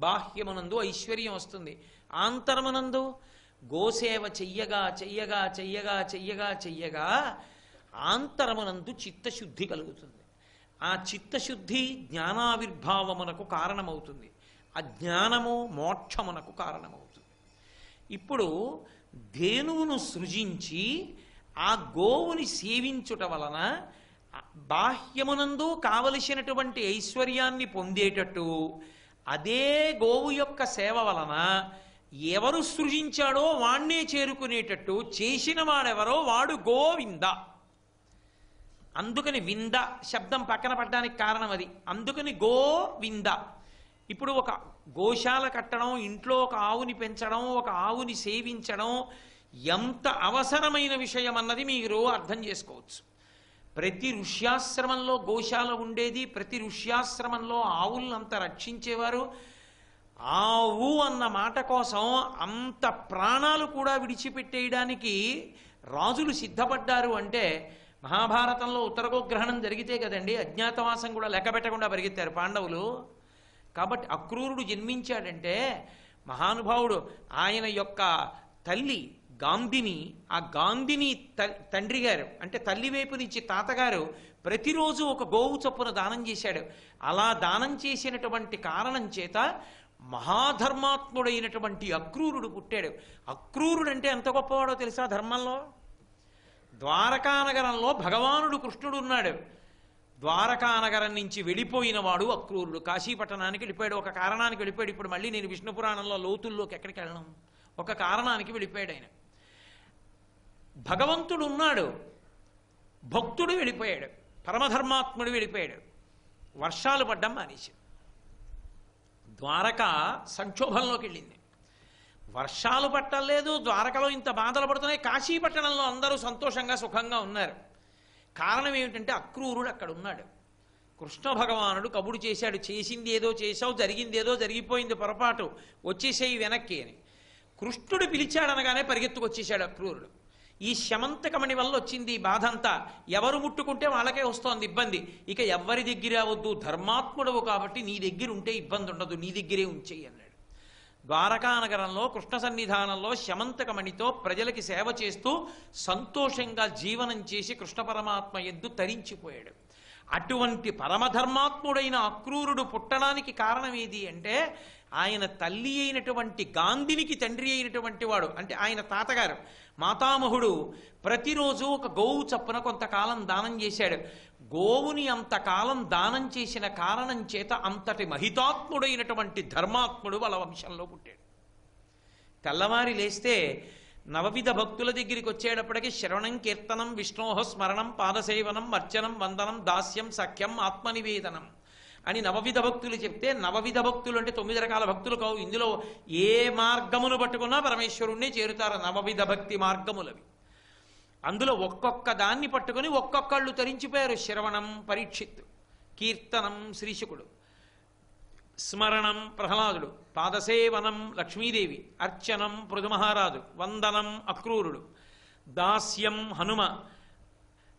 బాహ్యమునందు ఐశ్వర్యం వస్తుంది. ఆంతరమునందు గోసేవ చెయ్యగా చెయ్యగా చెయ్యగా చెయ్యగా చెయ్యగా ఆంతరమునందు చిత్తశుద్ధి కలుగుతుంది. ఆ చిత్తశుద్ధి జ్ఞానావిర్భావమునకు కారణమవుతుంది. అజ్ఞానము మోక్షమునకు కారణమవుతుంది. ఇప్పుడు ధేనువును సృజించి ఆ గోవుని సేవించుట వలన బాహ్యమునందు కావలసినటువంటి ఐశ్వర్యాన్ని పొందేటట్టు, అదే గోవు యొక్క సేవ వలన ఎవరు సృజించాడో వాణ్ణే చేరుకునేటట్టు చేసిన వాడెవరో వాడు గోవింద. అందుకని వింద శబ్దం పక్కన పడ్డానికి కారణం అది. అందుకని గోవింద. ఇప్పుడు ఒక గోశాల కట్టడం, ఇంట్లో ఒక ఆవుని పెంచడం, ఒక ఆవుని సేవించడం ఎంత అవసరమైన విషయం అన్నది మీరు అర్థం చేసుకోవచ్చు. ప్రతి ఋష్యాశ్రమంలో గోశాల ఉండేది. ప్రతి ఋష్యాశ్రమంలో ఆవులంతా రక్షించేవారు. ఆవు అన్న మాట కోసం అంత ప్రాణాలు కూడా విడిచిపెట్టేయడానికి రాజులు సిద్ధపడ్డారు. అంటే మహాభారతంలో ఉత్తరగోగ్రహణం జరిగితే కదండి అజ్ఞాతవాసం కూడా లెక్క పెట్టకుండా పరిగెత్తారు పాండవులు. కాబట్టి అక్రూరుడు జన్మించాడంటే మహానుభావుడు. ఆయన యొక్క తల్లి గాంధిని, ఆ గాంధిని తండ్రి గారు అంటే తల్లి వైపు నుంచి తాతగారు ప్రతిరోజు ఒక గోవు చొప్పున దానం చేశాడు. అలా దానం చేసినటువంటి కారణం చేత మహాధర్మాత్ముడైనటువంటి అక్రూరుడు పుట్టాడు. అక్రూరుడు అంటే ఎంత గొప్పవాడో తెలుసా ధర్మంలో? ద్వారకానగరంలో భగవానుడు కృష్ణుడు ఉన్నాడు. ద్వారకానగరం నుంచి వెళ్ళిపోయిన వాడు అక్రూరుడు. కాశీపట్టణానికి వెళ్ళిపోయాడు. ఒక కారణానికి వెళ్ళిపోయాడు. ఇప్పుడు మళ్ళీ నేను విష్ణు పురాణంలో లోతుల్లోకి ఎక్కడికి వెళ్ళను. ఒక కారణానికి వెళ్ళిపోయాడు ఆయన. భగవంతుడు ఉన్నాడు, భక్తుడు వెళ్ళిపోయాడు, పరమధర్మాత్ముడు వెళ్ళిపోయాడు. వర్షాలు పడ్డం మానేశాడు. ద్వారక సంక్షోభంలోకి వెళ్ళింది. వర్షాలు పట్టలేదు, ద్వారకలో ఇంత బాధలు పడుతున్నాయి. కాశీపట్టణంలో అందరూ సంతోషంగా సుఖంగా ఉన్నారు. కారణం ఏమిటంటే అక్రూరుడు అక్కడ ఉన్నాడు. కృష్ణ భగవానుడు కబుడు చేశాడు, చేసింది ఏదో చేశావు, జరిగింది ఏదో జరిగిపోయింది, పొరపాటు, వచ్చేసేయి వెనక్కి అని. కృష్ణుడు పిలిచాడనగానే పరిగెత్తుకొచ్చేశాడు అక్రూరుడు. ఈ శమంతకమణి వల్ల వచ్చింది ఈ బాధ అంతా. ఎవరు ముట్టుకుంటే వాళ్ళకే వస్తోంది ఇబ్బంది. ఇక ఎవరి దగ్గర వద్దు, ధర్మాత్ముడవు కాబట్టి నీ దగ్గర ఉంటే ఇబ్బంది ఉండదు, నీ దగ్గరే ఉంచేయి అన్నాడు. ద్వారకానగరంలో కృష్ణ సన్నిధానంలో శమంతకమణితో ప్రజలకి సేవ చేస్తూ సంతోషంగా జీవనం చేసి కృష్ణ పరమాత్మ ఎద్దు తరించిపోయాడు. అటువంటి పరమధర్మాత్ముడైన అక్రూరుడు పుట్టడానికి కారణం ఏది అంటే ఆయన తల్లి అయినటువంటి గాంధినికి తండ్రి అయినటువంటి వాడు అంటే ఆయన తాతగారు మాతామహుడు ప్రతిరోజు ఒక గోవు చప్పున కొంతకాలం దానం చేశాడు. గోవుని అంతకాలం దానం చేసిన కారణం చేత అంతటి మహితాత్ముడైనటువంటి ధర్మాత్ముడు వాళ్ళ వంశంలో పుట్టాడు. తెల్లవారి లేస్తే నవవిధ భక్తుల దగ్గరికి వచ్చేటప్పటికి శ్రవణం, కీర్తనం, విష్ణోహ స్మరణం, పాదసేవనం, అర్చనం, వందనం, దాస్యం, సఖ్యం, ఆత్మనివేదనం అని నవవిధ భక్తులు చెప్తే, నవవిధ భక్తులు అంటే 9 రకాల భక్తులు కావు. ఇందులో ఏ మార్గమును పట్టుకున్నా పరమేశ్వరుణ్ణి చేరుతారు. నవవిధ భక్తి మార్గములవి. అందులో ఒక్కొక్క దాన్ని పట్టుకుని ఒక్కొక్కళ్ళు తరించిపోయారు. శ్రవణం పరీక్షిత్తు, కీర్తనం శ్రీశుకుడు, స్మరణం ప్రహ్లాదుడు, పాదసేవనం లక్ష్మీదేవి, అర్చనం పృథుమహారాజు, వందనం అక్రూరుడు, దాస్యం హనుమ,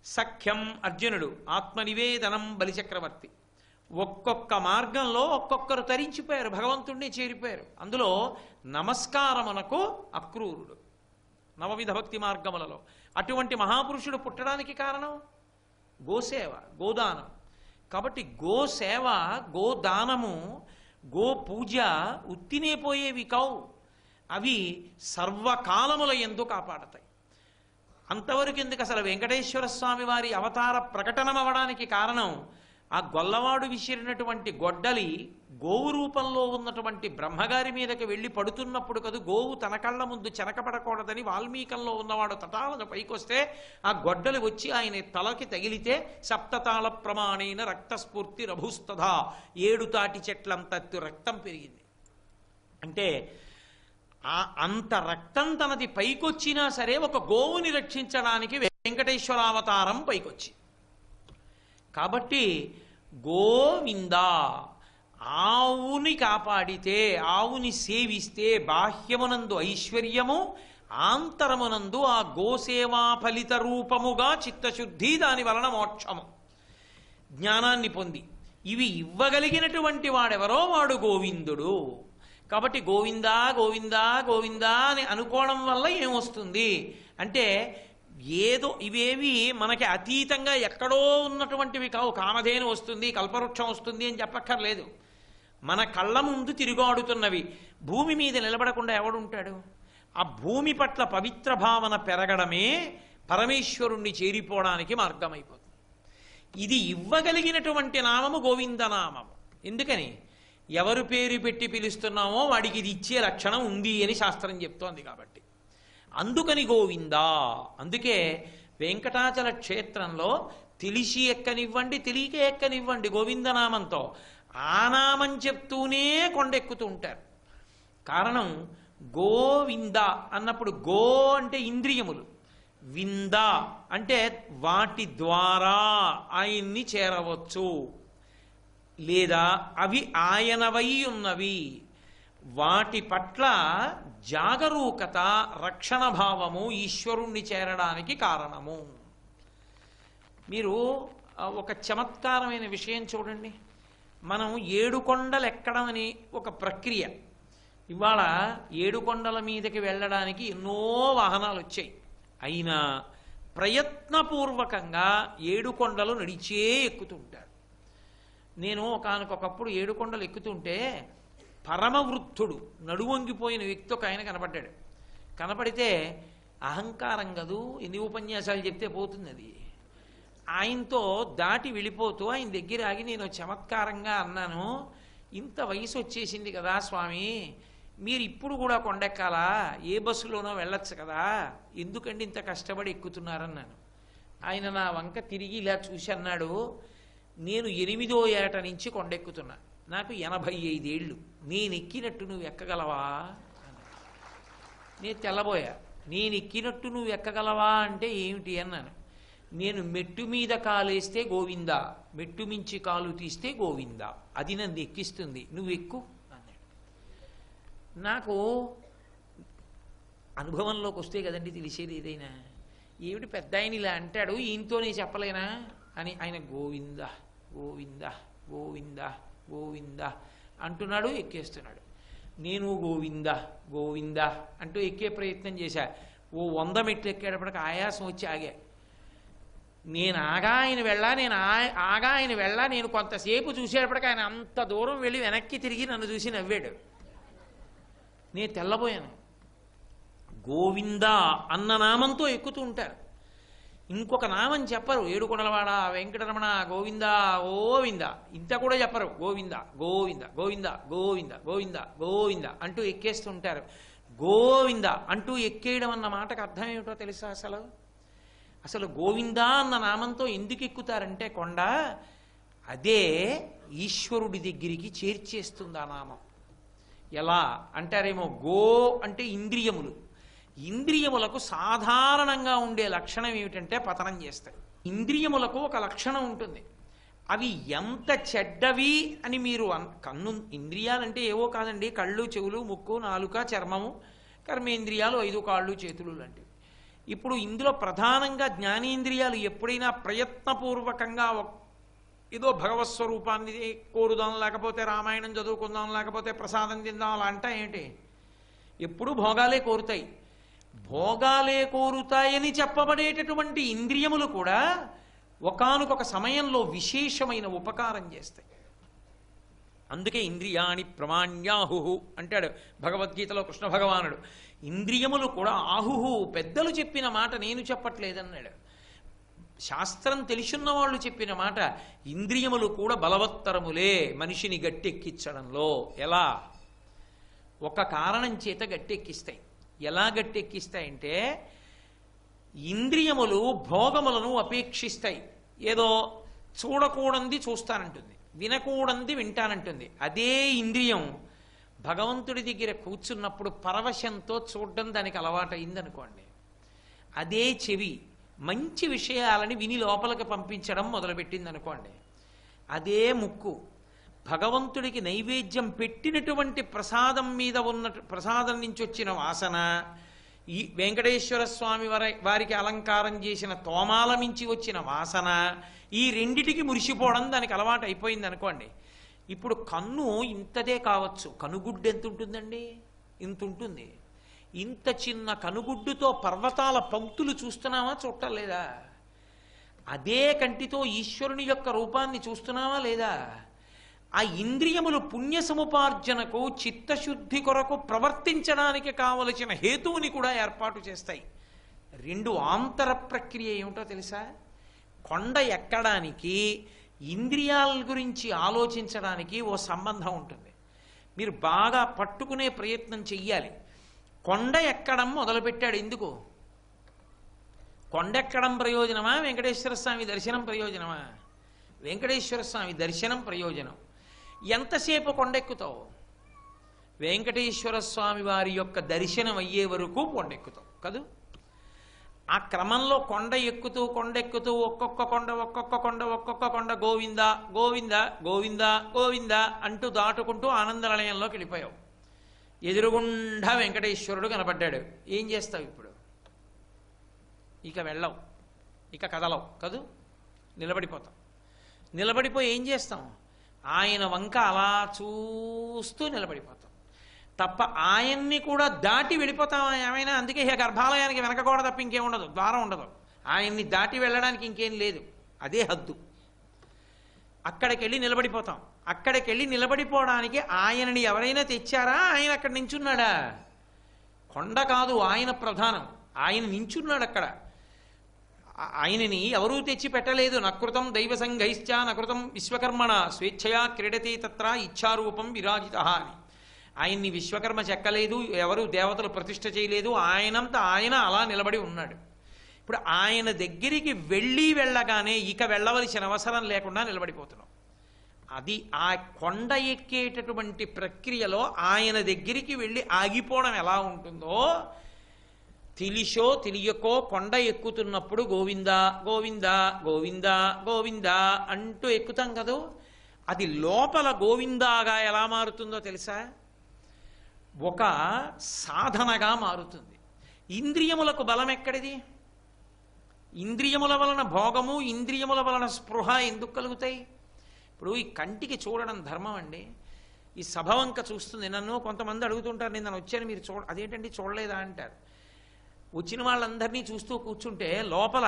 సఖ్యం అర్జునుడు, ఆత్మనివేదనం బలిచక్రవర్తి. ఒక్కొక్క మార్గంలో ఒక్కొక్కరు తరించిపోయారు, భగవంతుణ్ణి చేరిపోయారు. అందులో నమస్కారమునకు అక్రూరుడు నవవిధ భక్తి మార్గములలో. అటువంటి మహాపురుషుడు పుట్టడానికి కారణం గోసేవ, గోదానం. కాబట్టి గోసేవ, గోదానము, గో పూజ ఉత్తినే పోయేవి కావు. అవి సర్వకాలముల యందు కాపాడతాయి. అంతవరకు ఎందుకు అసలు వెంకటేశ్వర స్వామి వారి అవతార ప్రకటనం అవ్వడానికి కారణం ఆ గొల్లవాడు విసిరినటువంటి గొడ్డలి గోవు రూపంలో ఉన్నటువంటి బ్రహ్మగారి మీదకి వెళ్ళి పడుతున్నప్పుడు కదా గోవు తన కళ్ళ ముందు చెనకపడకూడదని వాల్మీకంలో ఉన్నవాడు తటాలను పైకొస్తే ఆ గొడ్డలి వచ్చి ఆయన తలకి తగిలితే సప్తతాళ ప్రమాణైన రక్తస్ఫూర్తి రభుస్తదా 7 తాటి చెట్లంతత్తు రక్తం పెరిగింది. అంటే అంత రక్తం తనది పైకొచ్చినా సరే ఒక గోవుని రక్షించడానికి వెంకటేశ్వరావతారం పైకొచ్చి. కాబట్టి గోవింద ఆవుని కాపాడితే, ఆవుని సేవిస్తే బాహ్యమునందు ఐశ్వర్యము, ఆంతరమునందు ఆ గోసేవా ఫలిత రూపముగా చిత్తశుద్ధి, దాని వలన మోక్షము, జ్ఞానాన్ని పొంది ఇవి ఇవ్వగలిగినటువంటి వాడెవరో వాడు గోవిందుడు. కాబట్టి గోవిందా గోవిందా గోవిందా అని అనుకోవడం వల్ల ఏమొస్తుంది అంటే ఏదో ఇవేవి మనకి అతీతంగా ఎక్కడో ఉన్నటువంటివి కావు. కామధేను వస్తుంది, కల్పవృక్షం వస్తుంది అని చెప్పక్కర్లేదు. మన కళ్ళ ముందు తిరుగాడుతున్నవి. భూమి మీద నిలబడకుండా ఎవడుంటాడు? ఆ భూమి పట్ల పవిత్ర భావన పెరగడమే పరమేశ్వరుణ్ణి చేరిపోవడానికి మార్గమైపోతుంది. ఇది ఇవ్వగలిగినటువంటి నామము గోవిందనామము. ఎందుకని? ఎవరు పేరు పెట్టి పిలుస్తున్నామో వాడికి ఇది ఇచ్చే లక్షణం ఉంది అని శాస్త్రం చెప్తోంది కాబట్టి. అందుకని గోవిందా. అందుకే వెంకటాచల క్షేత్రంలో తెలిసి ఎక్కనివ్వండి, తెలియక ఎక్కనివ్వండి గోవిందనామంతో ఆ నామం చెప్తూనే కొండెక్కుతూ ఉంటారు. కారణం గోవింద అన్నప్పుడు గో అంటే ఇంద్రియములు, వింద అంటే వాటి ద్వారా ఆయన్ని చేరవచ్చు, లేదా అవి ఆయనవై ఉన్నవి, వాటి పట్ల జాగరూకత, రక్షణ భావము ఈశ్వరుణ్ణి చేరడానికి కారణము. మీరు ఒక చమత్కారమైన విషయం చూడండి. మనం ఏడుకొండలు ఎక్కడం అని ఒక ప్రక్రియ. ఇవాళ ఏడుకొండల మీదకి వెళ్ళడానికి ఎన్నో వాహనాలు వచ్చాయి. అయినా ప్రయత్నపూర్వకంగా ఏడుకొండలు నడిచే ఎక్కుతుంటారు. నేను ఒకానొకప్పుడు ఏడుకొండలు ఎక్కుతుంటే పరమవృద్ధుడు నడువంగిపోయిన వ్యక్తి ఒక ఆయన కనపడ్డాడు. కనపడితే అహంకారం కదూ, ఎన్ని ఉపన్యాసాలు చెప్తే పోతుంది అది. ఆయనతో దాటి వెళ్ళిపోతూ ఆయన దగ్గర ఆగి నేను చమత్కారంగా అన్నాను, ఇంత వయసు వచ్చేసింది కదా స్వామి, మీరు ఇప్పుడు కూడా కొండెక్కాలా? ఏ బస్సులోనో వెళ్ళొచ్చు కదా, ఎందుకండి ఇంత కష్టపడి ఎక్కుతున్నారన్నాను. ఆయన నా వంక తిరిగి ఇలా చూసి అన్నాడు, నేను 8వ ఏట నుంచి కొండెక్కుతున్నా, నాకు 85 ఏళ్ళు, నేను ఎక్కినట్టు నువ్వు ఎక్కగలవా? నేను తెల్లబోయా. నేను ఎక్కినట్టు నువ్వు ఎక్కగలవా అంటే ఏమిటి అన్నాను. నేను మెట్టు మీద కాలేస్తే గోవిందా, మెట్టు మించి కాలు తీస్తే గోవిందా, అది నన్ను ఎక్కిస్తుంది, నువ్వు ఎక్కు అన్నాడు. నాకు అనుభవంలోకి వస్తే కదండి తెలిసేది ఏదైనా. ఏమిటి పెద్ద ఆయన ఇలా అంటాడు, ఈయనతోనే చెప్పలేనా అని ఆయన గోవింద గోవింద గోవింద గోవింద అంటున్నాడు, ఎక్కేస్తున్నాడు. నేను గోవింద గోవింద అంటూ ఎక్కే ప్రయత్నం చేశా. ఓ 100 మెట్లు ఎక్కేటప్పటికి ఆయాసం వచ్చి ఆగా. నేను ఆగా ఆయన వెళ్ళా నేను కొంతసేపు చూసేటప్పటికి ఆయన అంత దూరం వెళ్ళి వెనక్కి తిరిగి నన్ను చూసి నవ్వాడు. నేను తెల్లబోయాను. గోవింద అన్న నామంతో ఎక్కుతూ ఉంటారు. ఇంకొక నామం చెప్పరు. ఏడుకొండలవాడ, వెంకటరమణ, గోవింద గోవింద ఇంత కూడా చెప్పరు. గోవింద గోవింద గోవింద గోవింద గోవింద గోవింద అంటూ ఎక్కేస్తుంటారు. గోవింద అంటూ ఎక్కేయడం అన్న మాటకు అర్థం ఏమిటో తెలుసా? అసలు గోవింద అన్న నామంతో ఎందుకు ఎక్కుతారంటే కొండ అదే ఈశ్వరుడి దగ్గరికి చేర్చేస్తుంది ఆ నామం. ఎలా అంటారేమో, గో అంటే ఇంద్రియములు. ఇంద్రియములకు సాధారణంగా ఉండే లక్షణం ఏమిటంటే పతనం చేస్తాయి. ఇంద్రియములకు ఒక లక్షణం ఉంటుంది, అవి ఎంత చెడ్డవి అని మీరు కన్ను ఇంద్రియాలంటే ఏవో కాదండి, కళ్ళు, చెవులు, ముక్కు, నాలుక, చర్మము, కర్మేంద్రియాలు, 5 కాళ్ళు, చేతులు లాంటివి. ఇప్పుడు ఇందులో ప్రధానంగా జ్ఞానేంద్రియాలు ఎప్పుడైనా ప్రయత్నపూర్వకంగా ఏదో భగవత్ స్వరూపాన్ని కోరుదాం, లేకపోతే రామాయణం చదువుకుందాం, లేకపోతే ప్రసాదం తిందాం అలా అంటా ఏంటి? ఎప్పుడు భోగాలే కోరుతాయి. భోగాలే కోరుతాయని చెప్పబడేటటువంటి ఇంద్రియములు కూడా ఒకానొక సమయంలో విశేషమైన ఉపకారం చేస్తాయి. అందుకే ఇంద్రియాణి ప్రమాణ్యాహు అంటాడు భగవద్గీతలో కృష్ణ భగవానుడు. ఇంద్రియములు కూడా ఆహుహు, పెద్దలు చెప్పిన మాట నేను చెప్పట్లేదన్నాడు. శాస్త్రం తెలిసున్న వాళ్ళు చెప్పిన మాట. ఇంద్రియములు కూడా బలవత్తరములే మనిషిని గట్టెక్కించడంలో. ఎలా? ఒక కారణం చేత గట్టెక్కిస్తాయి. ఎలా గట్టెక్కిస్తాయంటే, ఇంద్రియములు భోగములను అపేక్షిస్తాయి. ఏదో చూడకూడంది చూస్తానంటుంది, వినకూడంది వింటానంటుంది. అదే ఇంద్రియం భగవంతుడి దగ్గర కూర్చున్నప్పుడు పరవశంతో చూడడం దానికి అలవాటైందనుకోండి. అదే చెవి మంచి విషయాలని విని లోపలికి పంపించడం మొదలుపెట్టింది అనుకోండి. అదే ముక్కు భగవంతుడికి నైవేద్యం పెట్టినటువంటి ప్రసాదం మీద ఉన్న ప్రసాదం నుంచి వచ్చిన వాసన, ఈ వెంకటేశ్వర స్వామి వారికి అలంకారం చేసిన తోమాల మించి వచ్చిన వాసన, ఈ రెండిటికి మురిసిపోవడం దానికి అలవాటు అయిపోయింది అనుకోండి. ఇప్పుడు కన్ను ఇంతదే కావచ్చు, కనుగుడ్డు ఎంత ఉంటుందండి? ఇంత ఉంటుంది. ఇంత చిన్న కనుగుడ్డుతో పర్వతాల పంక్తులు చూస్తున్నావా, చూడలేదా? అదే కంటితో ఈశ్వరుని యొక్క రూపాన్ని చూస్తున్నావా లేదా? ఆ ఇంద్రియములు పుణ్య సముపార్జనకు, చిత్తశుద్ధి కొరకు ప్రవర్తించడానికి కావలసిన హేతువుని కూడా ఏర్పాటు చేస్తాయి. రెండు ఆంతర ప్రక్రియ ఏమిటో తెలుసా? కొండ ఎక్కడానికి ఇంద్రియాల గురించి ఆలోచించడానికి ఓ సంబంధం ఉంటుంది. మీరు బాగా పట్టుకునే ప్రయత్నం చెయ్యాలి. కొండ ఎక్కడం మొదలుపెట్టాడు ఎందుకు? కొండెక్కడం ప్రయోజనమా, వెంకటేశ్వర స్వామి దర్శనం ప్రయోజనమా? వెంకటేశ్వర స్వామి దర్శనం ప్రయోజనం. ఎంతసేపు కొండెక్కుతావు? వెంకటేశ్వర స్వామి వారి యొక్క దర్శనం అయ్యే వరకు కొండెక్కుతావు కదూ. ఆ క్రమంలో కొండెక్కుతూ ఒక్కొక్క కొండ గోవింద గోవింద గోవింద గోవింద అంటూ దాటుకుంటూ ఆనందనిలయంలోకి వెళ్ళిపోయావు. ఎదురుగుండా వెంకటేశ్వరుడు కనపడ్డాడు. ఏం చేస్తావు ఇప్పుడు? ఇక వెళ్ళవు, ఇక కదలవు కదూ, నిలబడిపోతాం. నిలబడిపోయి ఏం చేస్తాం? ఆయన వంక అలా చూస్తూ నిలబడిపోతాం తప్ప ఆయన్ని కూడా దాటి వెళ్ళిపోతాం ఏమైనా. అందుకే ఇక గర్భాలయానికి వెనకగోడ తప్ప ఇంకేం ఉండదు, ద్వారం ఉండదు. ఆయన్ని దాటి వెళ్ళడానికి ఇంకేం లేదు, అదే హద్దు. అక్కడికి వెళ్ళి నిలబడిపోతాం. అక్కడికి వెళ్ళి నిలబడిపోవడానికి ఆయనని ఎవరైనా తెచ్చారా? ఆయన అక్కడ నించున్నాడా? కొండ కాదు ఆయన ప్రధానం, ఆయన నించున్నాడు అక్కడ. ఆయనని ఎవరూ తెచ్చి పెట్టలేదు. నకృతం దైవ సంఘైశ్చ నకృతం విశ్వకర్మణ స్వేచ్ఛయా క్రీడతి తత్ర ఇచ్ఛారూపం విరాజిత అని. ఆయన్ని విశ్వకర్మ చెక్కలేదు, ఎవరు దేవతలు ప్రతిష్ఠ చేయలేదు. ఆయనంతా ఆయన అలా నిలబడి ఉన్నాడు. ఇప్పుడు ఆయన దగ్గరికి వెళ్ళగానే ఇక వెళ్ళవలసిన అవసరం లేకుండా నిలబడిపోతున్నాం. అది ఆ కొండ ఎక్కేటటువంటి ప్రక్రియలో ఆయన దగ్గరికి వెళ్ళి ఆగిపోవడం ఎలా ఉంటుందో, తెలిసో తెలియకో కొండ ఎక్కుతున్నప్పుడు గోవిందా గోవిందా గోవిందా గోవిందా అంటూ ఎక్కుతాం కదూ. అది లోపల గోవిందాగా ఎలా మారుతుందో తెలుసా? ఒక సాధనగా మారుతుంది. ఇంద్రియములకు బలం ఎక్కడిది? ఇంద్రియముల వలన భోగము, ఇంద్రియముల వలన స్పృహ ఎందుకు కలుగుతాయి? ఇప్పుడు ఈ కంటికి చూడడం ధర్మం అండి. ఈ సభవంక చూస్తుంది. నన్ను కొంతమంది అడుగుతుంటారు, నేను వచ్చాను మీరు అదేంటండి చూడలేదా అంటారు. వచ్చిన వాళ్ళందరినీ చూస్తూ కూర్చుంటే లోపల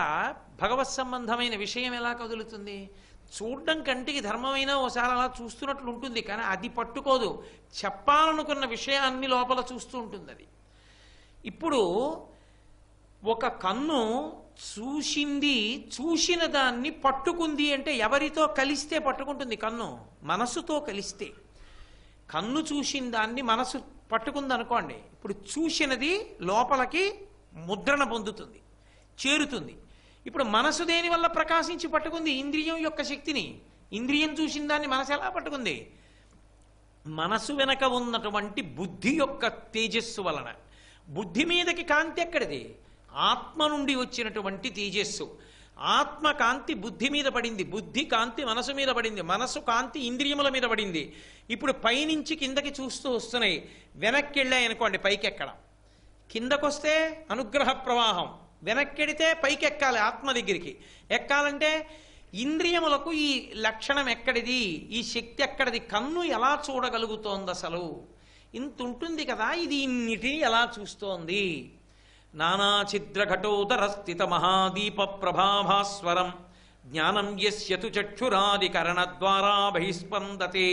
భగవత్ సంబంధమైన విషయం ఎలా కదులుతుంది? చూడడం కంటికి ధర్మమైన ఓసారి అలా చూస్తున్నట్లు ఉంటుంది, కానీ అది పట్టుకోదు. చెప్పాలనుకున్న విషయాన్ని లోపల చూస్తూ ఉంటుంది అది. ఇప్పుడు ఒక కన్ను చూసింది, చూసిన దాన్ని పట్టుకుంది అంటే ఎవరితో కలిస్తే పట్టుకుంటుంది? కన్ను మనసుతో కలిస్తే. కన్ను చూసిన దాన్ని మనసు పట్టుకుంది అనుకోండి, ఇప్పుడు చూసినది లోపలికి ముద్రణ పొందుతుంది, చేరుతుంది. ఇప్పుడు మనసు దేని వల్ల ప్రకాశించి పట్టుకుంది? ఇంద్రియం యొక్క శక్తిని. ఇంద్రియం చూసిన దాన్ని మనసు ఎలా పట్టుకుంది? మనసు వెనక ఉన్నటువంటి బుద్ధి యొక్క తేజస్సు వలన. బుద్ధి మీదకి కాంతి ఎక్కడిది? ఆత్మ నుండి వచ్చినటువంటి తేజస్సు. ఆత్మ కాంతి బుద్ధి మీద పడింది, బుద్ధి కాంతి మనసు మీద పడింది, మనసు కాంతి ఇంద్రియముల మీద పడింది. ఇప్పుడు పైనుంచి కిందకి చూస్తూ వస్తున్నాయి. వెనక్కి వెళ్ళాయి అనుకోండి పైకి ఎక్కడం, కిందకొస్తే అనుగ్రహ ప్రవాహం, వెనక్కెడితే పైకి ఎక్కాలి ఆత్మ దగ్గరికి. ఎక్కాలంటే ఇంద్రియములకు ఈ లక్షణం ఎక్కడిది? ఈ శక్తి ఎక్కడిది? కన్ను ఎలా చూడగలుగుతోంది అసలు? ఇంత ఉంటుంది కదా, ఇది ఇన్నిటిని ఎలా చూస్తోంది? నానా ఛిద్ర ఘటోదర స్థిత మహాదీప ప్రభాభాస్వరం జ్ఞానం యస్యతు చక్షురాదికరణ ద్వారా బహిస్పందతే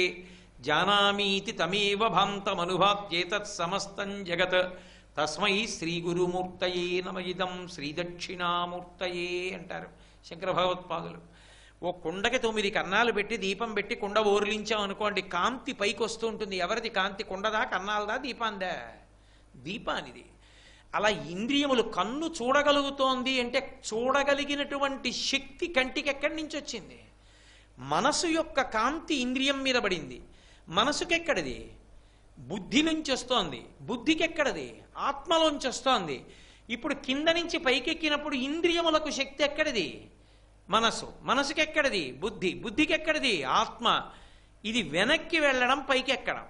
జానామీతి తమేవ భాంతమనుభాత్యేతత్ సమస్తం జగత్ తస్మై శ్రీ గురుమూర్తయే నమయిదం శ్రీ దక్షిణామూర్తయే అంటారు శంకర భగవత్పాదులు. ఓ కుండకి 9 కన్నాలు పెట్టి దీపం పెట్టి కుండ ఓర్లించాం అనుకోండి, కాంతి పైకి వస్తూ ఉంటుంది. ఎవరిది కాంతి? కుండదా, కన్నాలదా, దీపాందా? దీపానిది. అలా ఇంద్రియములు, కన్ను చూడగలుగుతోంది అంటే చూడగలిగినటువంటి శక్తి కంటికి ఎక్కడి నుంచి వచ్చింది? మనసు యొక్క కాంతి ఇంద్రియం మీద పడింది. మనసుకెక్కడిది? బుద్ధి నుంచి వస్తోంది. బుద్ధికి ఎక్కడది? ఆత్మలోంచి వస్తోంది. ఇప్పుడు కింద నుంచి పైకెక్కినప్పుడు ఇంద్రియములకు శక్తి ఎక్కడిది? మనసు. మనసుకి ఎక్కడిది? బుద్ధి. బుద్ధికి ఎక్కడిది? ఆత్మ. ఇది వెనక్కి వెళ్ళడం, పైకి ఎక్కడం,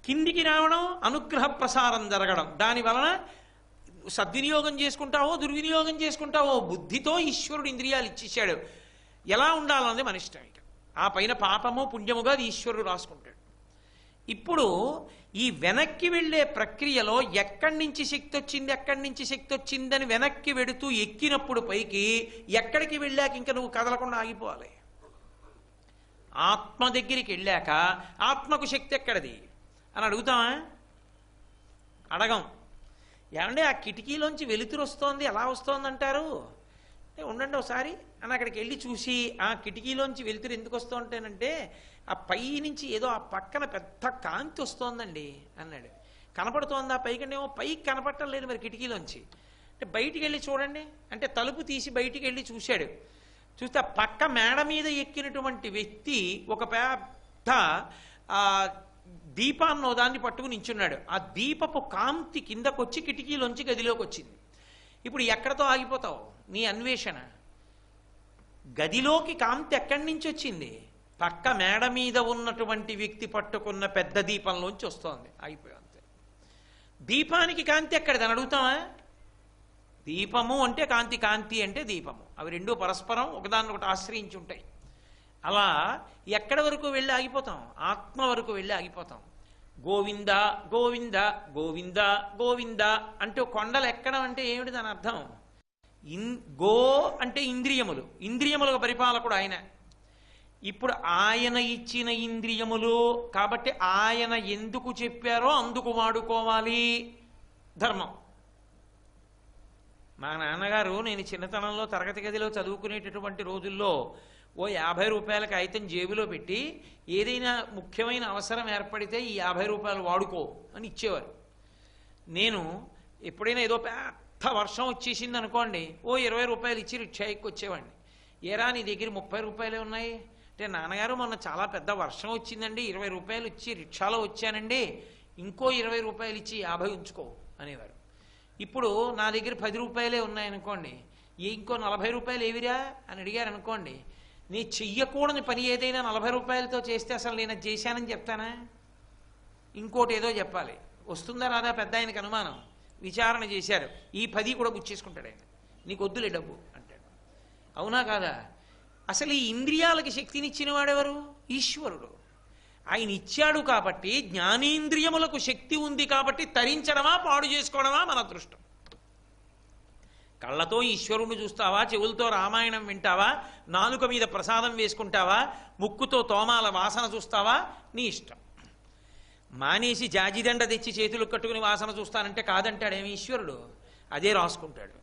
కిందికి రావడం, అనుగ్రహ ప్రసారం జరగడం. దాని వలన సద్వినియోగం చేసుకుంటావో దుర్వినియోగం చేసుకుంటావో, బుద్ధితో ఈశ్వరుడు ఇంద్రియాలు ఇచ్చేశాడు. ఎలా ఉండాలన్నది మన ఇష్టం. ఇక ఆ పైన పాపము పుణ్యముగా అది ఈశ్వరుడు రాసుకుంటాడు. ఇప్పుడు ఈ వెనక్కి వెళ్ళే ప్రక్రియలో ఎక్కడి నుంచి శక్తి వచ్చింది ఎక్కడి నుంచి శక్తి వచ్చిందని వెనక్కి వెడుతూ ఎక్కినప్పుడు పైకి ఎక్కడికి వెళ్ళాక ఇంకా నువ్వు కదలకుండా ఆగిపోవాలి. ఆత్మ దగ్గరికి వెళ్ళాక ఆత్మకు శక్తి ఎక్కడిది అని అడుగుతామా? అడగం. ఏమంటే ఆ కిటికీలోంచి వెలుతురు వస్తోంది, ఎలా వస్తోంది అంటారు. ఉండండి ఒకసారి అని అక్కడికి వెళ్ళి చూసి ఆ కిటికీలోంచి వెలుతురు ఎందుకు వస్తుంటేనంటే ఆ పై నుంచి ఏదో ఆ పక్కన పెద్ద కాంతి వస్తోందండి అన్నాడు. కనపడుతోంది ఆ పైకంటేమో పైకి కనపడటం లేదు మరి కిటికీలోంచి. అంటే బయటికి వెళ్ళి చూడండి అంటే తలుపు తీసి బయటికి వెళ్ళి చూశాడు. చూస్తే ఆ పక్క మేడ మీద ఎక్కినటువంటి వ్యక్తి ఒక పెద్ద దీపాన్నో దాన్ని పట్టుకుని నించున్నాడు. ఆ దీపపు కాంతి కిందకొచ్చి కిటికీలోంచి గదిలోకి వచ్చింది. ఇప్పుడు ఎక్కడతో ఆగిపోతావు నీ అన్వేషణ? గదిలోకి కాంతి ఎక్కడి నుంచి వచ్చింది? పక్క మేడ మీద ఉన్నటువంటి వ్యక్తి పట్టుకున్న పెద్ద దీపంలోంచి వస్తోంది. ఆగిపోయావు అంతే. దీపానికి కాంతి ఎక్కడిదని అడుగుతామా? దీపము అంటే కాంతి, కాంతి అంటే దీపము. అవి రెండూ పరస్పరం ఒకదాన్నొకటి ఆశ్రయించి ఉంటాయి. అలా ఎక్కడి వరకు వెళ్ళి ఆగిపోతాం? ఆత్మ వరకు వెళ్ళి ఆగిపోతాం. గోవింద గోవింద గోవింద గోవింద అంటూ కొండలు ఎక్కడం అంటే ఏమిటి దాని అర్థం? గో అంటే ఇంద్రియములు, ఇంద్రియములకు పరిపాలకుడు ఆయన. ఇప్పుడు ఆయన ఇచ్చిన ఇంద్రియములు కాబట్టి ఆయన ఎందుకు చెప్పారో అందుకు వాడుకోవాలి ధర్మం. మా నాన్నగారు నేను చిన్నతనంలో తరగతి గదిలో చదువుకునేటటువంటి రోజుల్లో ఓ 50 రూపాయల కాగితం జేబులో పెట్టి ఏదైనా ముఖ్యమైన అవసరం ఏర్పడితే ఈ 50 రూపాయలు వాడుకో అని ఇచ్చేవారు. నేను ఎప్పుడైనా ఏదో పెద్ద వర్షం వచ్చేసింది అనుకోండి, ఓ 20 రూపాయలు ఇచ్చి రిక్షా ఎక్కి వచ్చేవాడిని. ఏరా నీ దగ్గర 30 రూపాయలే ఉన్నాయి అంటే, నాన్నగారు మొన్న చాలా పెద్ద వర్షం వచ్చిందండి, 20 రూపాయలు ఇచ్చి రిక్షాలో వచ్చానండి, ఇంకో 20 రూపాయలు ఇచ్చి 50 ఉంచుకో అనేవారు. ఇప్పుడు నా దగ్గర 10 రూపాయలే ఉన్నాయనుకోండి, ఇంకో 40 రూపాయలు ఏవిరా అని అడిగారు అనుకోండి, నీ చెయ్యకూడని పని ఏదైనా 40 రూపాయలతో చేస్తే అసలు నేను అది చేశానని చెప్తానా? ఇంకోటి ఏదో చెప్పాలి. వస్తుందా రాదా పెద్ద ఆయనకు అనుమానం. విచారణ చేశారు, ఈ 10 కూడా గుచ్చేసుకుంటాడు ఆయన. నీకు వద్దులే డబ్బు అంటాడు. అవునా కాదా? అసలు ఈ ఇంద్రియాలకి శక్తినిచ్చిన వాడెవరు? ఈశ్వరుడు. ఆయన ఇచ్చాడు కాబట్టి, జ్ఞానేంద్రియములకు శక్తి ఉంది కాబట్టి తరించడమా పాడు చేసుకోవడమా మన అదృష్టం. కళ్ళతో ఈశ్వరుణ్ణి చూస్తావా, చెవులతో రామాయణం వింటావా, నాలుక మీద ప్రసాదం వేసుకుంటావా, ముక్కుతో తోమాల వాసన చూస్తావా, నీ ఇష్టం. మానేసి జాజిదండ తెచ్చి చేతులు కట్టుకుని వాసన చూస్తానంటే కాదంటాడేమి ఈశ్వరుడు, అదే రాసుకుంటాడు.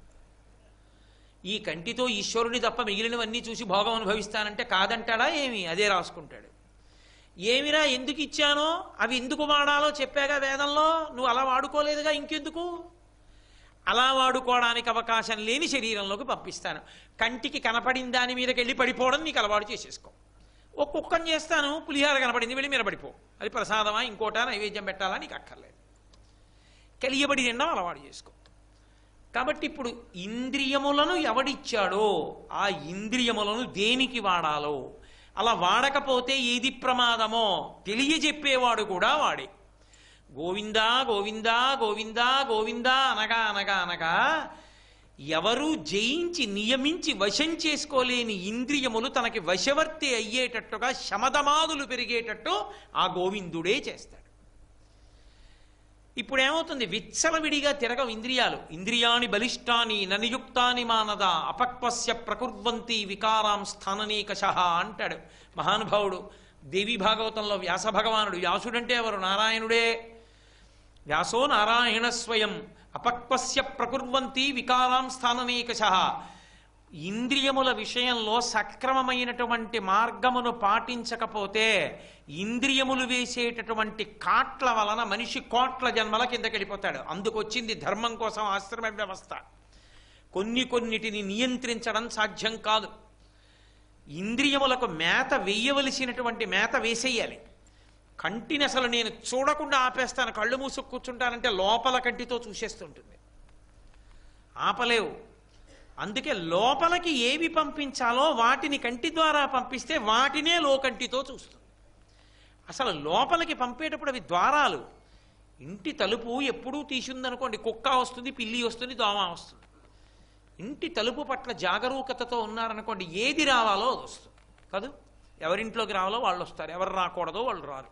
ఈ కంటితో ఈశ్వరుని తప్ప మిగిలినవన్నీ చూసి భోగం అనుభవిస్తానంటే కాదంటాడా ఏమి, అదే రాసుకుంటాడు. ఏమిరా ఎందుకు ఇచ్చానో అవి ఎందుకు వాడాలో చెప్పాగా వేదంలో, నువ్వు అలా వాడుకోలేదుగా, ఇంకెందుకు? అలా వాడుకోవడానికి అవకాశం లేని శరీరంలోకి పంపిస్తాను. కంటికి కనపడిన దాని మీదకి వెళ్ళి పడిపోవడం నీకు అలవాటు చేసేసుకో. ఓ కుక్కని చేస్తాను, పులిహార కనపడింది వెళ్ళి మీద పడిపో, అది ప్రసాదమా ఇంకోటా నైవేద్యం పెట్టాలా నీకు అక్కర్లేదు. కలియబడి తినడం అలవాటు చేసుకో. కాబట్టి ఇప్పుడు ఇంద్రియములను ఎవడిచ్చాడో ఆ ఇంద్రియములను దేనికి వాడాలో, అలా వాడకపోతే ఏది ప్రమాదమో తెలియజెప్పేవాడు కూడా వాడే. గోవిందా గోవిందా గోవిందా గోవిందా అనగా అనగా అనగా ఎవరూ జయించి నియమించి వశం చేసుకోలేని ఇంద్రియములు తనకి వశవర్తి అయ్యేటట్టుగా శమదమాదులు పెరిగేటట్టు ఆ గోవిందుడే చేస్తాడు. ఇప్పుడేమవుతుంది? విచ్చలవిడిగా తిరగం ఇంద్రియాలు. ఇంద్రియాణి బలిష్టాని ననియుక్తాని మానద అపక్వస్య ప్రకుర్వంతి వికారాం స్థాననీకషః అంటాడు మహానుభావుడు. దేవి భాగవతంలో వ్యాస భగవానుడు. వ్యాసుడంటే ఎవరు? నారాయణుడే. వ్యాసో నారాయణ స్వయం అపక్వస్య ప్రకుర్వంతి వికారాం స్థాననీకషః. ఇంద్రియముల విషయంలో సక్రమమైనటువంటి మార్గమును పాటించకపోతే ఇంద్రియములు వేసేటటువంటి కాట్ల వలన మనిషి కోట్ల జన్మల కిందకి వెళ్ళిపోతాడు. అందుకొచ్చింది ధర్మం కోసం ఆశ్రమ వ్యవస్థ. కొన్నిటిని నియంత్రించడం సాధ్యం కాదు. ఇంద్రియములకు మేత వేయవలసినటువంటి మేత వేసేయాలి. కంటిని అసలు నేను చూడకుండా ఆపేస్తాను, కళ్ళు మూసుకు కూర్చుంటానంటే లోపల కంటితో చూసేస్తుంటుంది, ఆపలేవు. అందుకే లోపలికి ఏవి పంపించాలో వాటిని కంటి ద్వారా పంపిస్తే వాటినే లోకంటితో చూస్తుంది. అసలు లోపలికి పంపేటప్పుడు అవి ద్వారాలు. ఇంటి తలుపు ఎప్పుడూ తీసిందనుకోండి, కుక్క వస్తుంది, పిల్లి వస్తుంది, దోమ వస్తుంది. ఇంటి తలుపు పట్ల జాగరూకతతో ఉన్నారనుకోండి, ఏది రావాలో అది వస్తుంది కాదు. ఎవరింట్లోకి రావాలో వాళ్ళు వస్తారు, ఎవరు రాకూడదో వాళ్ళు రారు.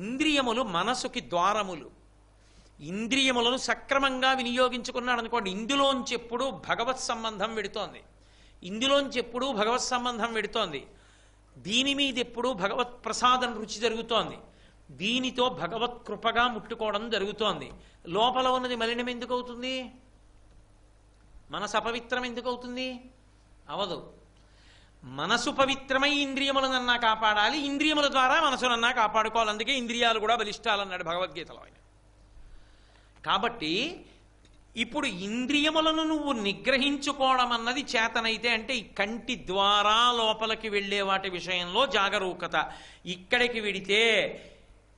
ఇంద్రియములు మనసుకి ద్వారములు. ఇంద్రియములను సక్రమంగా వినియోగించుకున్నాడు అనుకోండి, ఇందులోంచి ఎప్పుడు భగవత్ సంబంధం వెడుతోంది, ఇందులోంచి ఎప్పుడు భగవత్ సంబంధం వెడుతోంది. దీని మీద ఎప్పుడు భగవత్ ప్రసాదం రుచి జరుగుతోంది, దీనితో భగవత్ కృపగా ముట్టుకోవడం జరుగుతోంది. లోపల ఉన్నది మలినం ఎందుకు అవుతుంది? మనసు అపవిత్రం ఎందుకు అవుతుంది? అవదు. మనసు పవిత్రమై ఇంద్రియములనన్నా కాపాడాలి, ఇంద్రియముల ద్వారా మనసునన్నా కాపాడుకోవాలి. అందుకే ఇంద్రియాలు కూడా బలిష్టాలన్నాడు భగవద్గీతలో ఆయన. కాబట్టి ఇప్పుడు ఇంద్రియములను నువ్వు నిగ్రహించుకోవడం అన్నది చేతనైతే, అంటే ఈ కంటి ద్వారా లోపలికి వెళ్ళే వాటి విషయంలో జాగరూకత. ఇక్కడికి వెడితే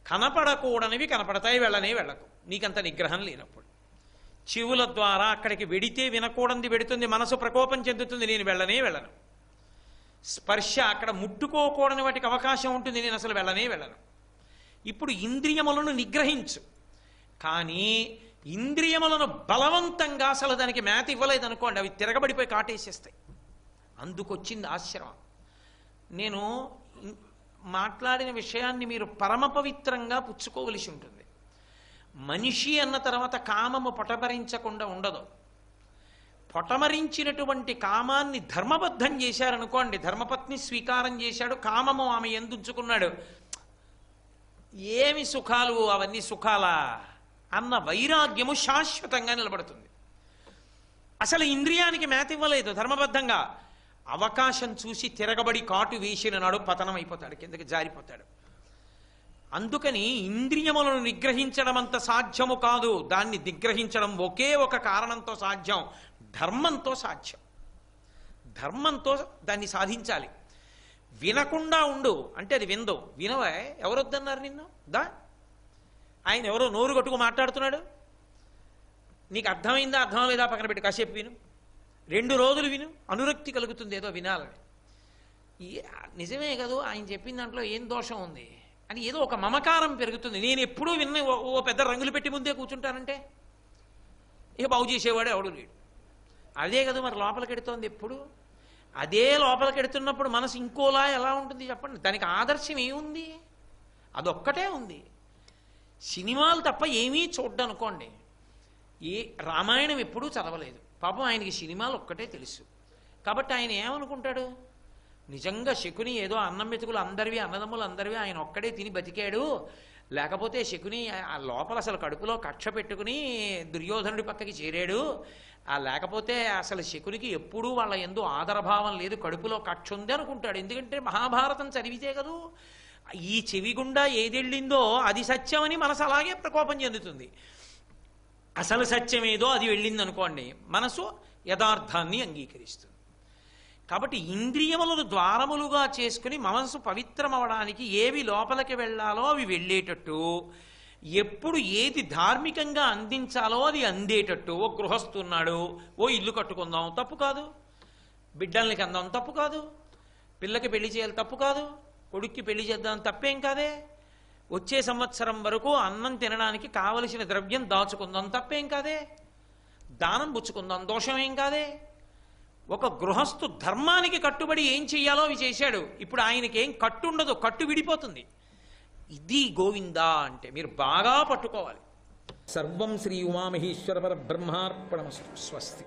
కనపడకూడనివి కనపడతాయి, వెళ్ళనే వెళ్ళకు, నీకంత నిగ్రహం లేనప్పుడు. చెవుల ద్వారా అక్కడికి వెడితే వినకూడనిది వెడుతుంది, మనసు ప్రకోపం చెందుతుంది, నేను వెళ్ళనే వెళ్ళను. స్పర్శ, అక్కడ ముట్టుకోకూడని వాటికి అవకాశం ఉంటుంది, నేను అసలు వెళ్ళనే వెళ్ళను. ఇప్పుడు ఇంద్రియములను నిగ్రహించు. కానీ ఇంద్రియములను బలవంతంగా అసలు దానికి మేత ఇవ్వలేదనుకోండి, అవి తిరగబడిపోయి కాటేసేస్తాయి. అందుకొచ్చింది ఆశ్రమం. నేను మాట్లాడిన విషయాన్ని మీరు పరమ పవిత్రంగా పుచ్చుకోవలసి ఉంటుంది. మనిషి అన్న తర్వాత కామము పొటమరించకుండా ఉండదు. పొటమరించినటువంటి కామాన్ని ధర్మబద్ధం చేశారనుకోండి, ధర్మపత్ని స్వీకారం చేశాడు, కామము ఆమె ఎందుకున్నాడు, ఏమి సుఖాలు అవన్నీ సుఖాలా అన్న వైరాగ్యము శాశ్వతంగా నిలబడుతుంది. అసలు ఇంద్రియానికి మేత ఇవ్వలేదు ధర్మబద్ధంగా, అవకాశం చూసి తిరగబడి కాటు వేసిన నాడు పతనం అయిపోతాడు, కిందకి జారిపోతాడు. అందుకని ఇంద్రియములను నిగ్రహించడం అంత సాధ్యము కాదు, దాన్ని నిగ్రహించడం ఒకే ఒక కారణంతో సాధ్యం, ధర్మంతో సాధ్యం. ధర్మంతో దాన్ని సాధించాలి. వినకుండా ఉండు అంటే అది విందు. వినవే, ఎవరొద్దన్నారు నిన్ను? దా, ఆయన ఎవరో నోరు కట్టుకు మాట్లాడుతున్నాడు, నీకు అర్థమైందా అర్థం లేదా పక్కన పెట్టి కాసేపు విను, 2 రోజులు విను, అనురక్తి కలుగుతుంది ఏదో వినాలని. నిజమే కదా ఆయన చెప్పిన దాంట్లో ఏం దోషం ఉంది అని ఏదో ఒక మమకారం పెరుగుతుంది. నేను ఎప్పుడూ విన్న ఓ పెద్ద రంగులు పెట్టి ముందే కూర్చుంటానంటే ఇక బాగు చేసేవాడు ఎవడు లేడు. అదే కదా మరి లోపలికెడుతోంది ఎప్పుడు. అదే లోపలికెడుతున్నప్పుడు మనసు ఇంకోలా ఎలా ఉంటుంది చెప్పండి? దానికి ఆదర్శం ఏముంది? అదొక్కటే ఉంది. సినిమాలు తప్ప ఏమీ చూడ్డనుకోండి. రామాయణం ఎప్పుడూ చదవలేదు పాపం, ఆయనకి సినిమాలు ఒక్కటే తెలుసు. కాబట్టి ఆయన ఏమనుకుంటాడు, నిజంగా శకుని ఏదో అన్నం మెతుకులు అందరివి, అన్నదమ్ములు అందరివి ఆయన ఒక్కడే తిని బతికాడు, లేకపోతే శకుని ఆ లోపల అసలు కడుపులో కక్ష పెట్టుకుని దుర్యోధనుడి పక్కకి చేరాడు, లేకపోతే అసలు శకునికి ఎప్పుడూ వాళ్ళ యందు ఆదరభావం లేదు, కడుపులో కక్ష ఉంది అనుకుంటాడు. ఎందుకంటే మహాభారతం చదివితే కదూ ఈ చెవి గుండా ఏదెళ్ళిందో అది సత్యమని మనసు అలాగే ప్రకోపం చెందుతుంది. అసలు సత్యమేదో అది వెళ్ళింది అనుకోండి, మనసు యథార్థాన్ని అంగీకరిస్తుంది. కాబట్టి ఇంద్రియములను ద్వారములుగా చేసుకుని మనసు పవిత్రమవడానికి ఏవి లోపలికి వెళ్ళాలో అవి వెళ్ళేటట్టు, ఎప్పుడు ఏది ధార్మికంగా అందించాలో అది అందేటట్టు. ఓ గృహస్థున్నాడు, ఓ ఇల్లు కట్టుకుందాం తప్పు కాదు, బిడ్డల్ని కందాం తప్పు కాదు, పిల్లకి పెళ్లి చేయాలి తప్పు కాదు, కొడుక్కి పెళ్లి చేద్దాం తప్పేం కాదే, వచ్చే సంవత్సరం వరకు అన్నం తినడానికి కావలసిన ద్రవ్యం దాచుకుందాం తప్పేం కాదే, దానం పుచ్చుకుందాం దోషమేం కాదే. ఒక గృహస్థు ధర్మానికి కట్టుబడి ఏం చెయ్యాలో అవి చేశాడు. ఇప్పుడు ఆయనకేం కట్టు ఉండదు, కట్టు విడిపోతుంది. ఇది గోవిందా అంటే మీరు బాగా పట్టుకోవాలి. సర్వం శ్రీ ఉమామహేశ్వర పరబ్రహ్మార్పణమస్తు. స్వస్తి.